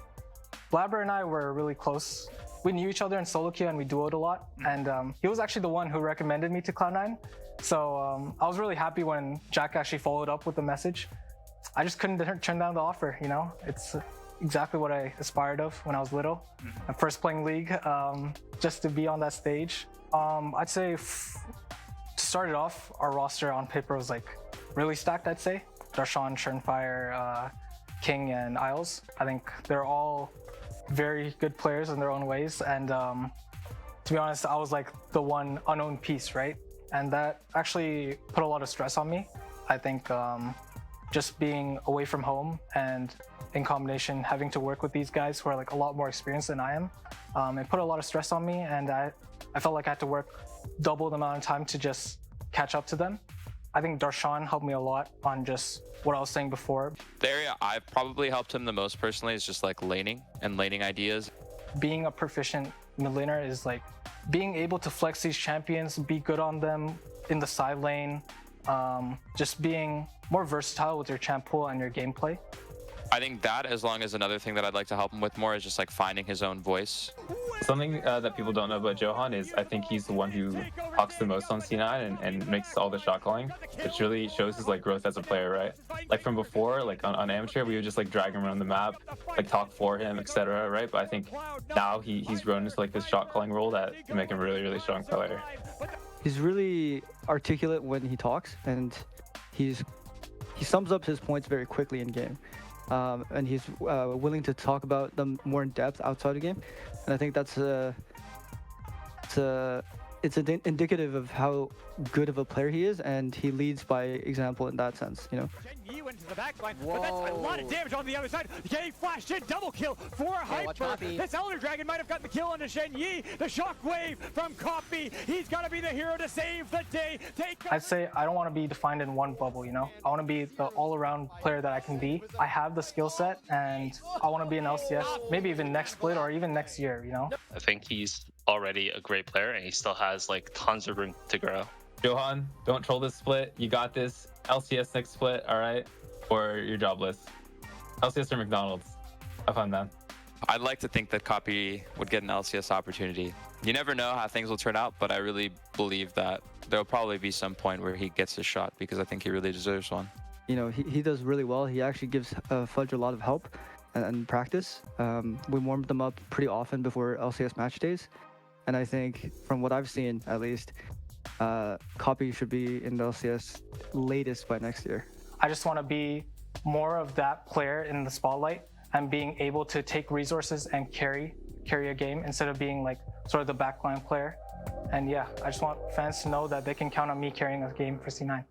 Blabber and I were really close. We knew each other in solo queue and we duoed a lot, and he was actually the one who recommended me to Cloud9. So I was really happy when Jack actually followed up with the message. I just couldn't turn down the offer, It's exactly what I aspired of when I was little. And first playing League, just to be on that stage. I'd say to start it off, our roster on paper was like really stacked, I'd say. Darshan, Churnfire, King, and Isles. I think they're all very good players in their own ways. And to be honest, I was like the one unknown piece, right? And that actually put a lot of stress on me. I think just being away from home and in combination having to work with these guys who are like a lot more experienced than I am, it put a lot of stress on me, and I felt like I had to work double the amount of time to just catch up to them. I think Darshan helped me a lot on just what I was saying before.
The area I've probably helped him the most personally is just like laning and laning ideas.
Being a proficient mid laner is like being able to flex these champions, be good on them in the side lane, just being more versatile with your champ pool and your gameplay.
I think that, as long as another thing that I'd like to help him with more, is just like finding his own voice.
Something that people don't know about Johan is I think he's the one who talks the most on C9 and makes all the shot calling, which really shows his like growth as a player, right? Like from before, like on amateur, we would just like drag him around the map, like talk for him, etc. Right? But I think now he's grown into like this shot calling role that can make him a really, really strong player.
He's really articulate when he talks, and he sums up his points very quickly in game. And he's willing to talk about them more in depth outside the game, and I think that's it's indicative of how good of a player he is, and he leads by example in that sense, you know.
Went to the back line, but that's a lot of damage on the other side. Getting flashed in, double kill for Hyper. This Elder Dragon might have gotten the kill onto Shen Yi. The shockwave from Copy. He's got to be the hero to save the day.
I'd say I don't want to be defined in one bubble, you know. I want to be the all-around player that I can be. I have the skill set, and I want to be an LCS, maybe even next split or even next year, you know.
I think he's already a great player, and he still has like tons of room to grow.
Johan, don't troll this split. You got this. LCS next split, all right? Or you're jobless. LCS or McDonald's. Have fun, man.
I'd like to think that Copy would get an LCS opportunity. You never know how things will turn out, but I really believe that there'll probably be some point where he gets a shot because I think he really deserves one.
You know, he does really well. He actually gives Fudge a lot of help and practice. We warmed them up pretty often before LCS match days. And I think, from what I've seen at least, Copy should be in the LCS latest by next year.
I just want to be more of that player in the spotlight and being able to take resources and carry a game instead of being like sort of the backline player. And yeah, I just want fans to know that they can count on me carrying a game for C9.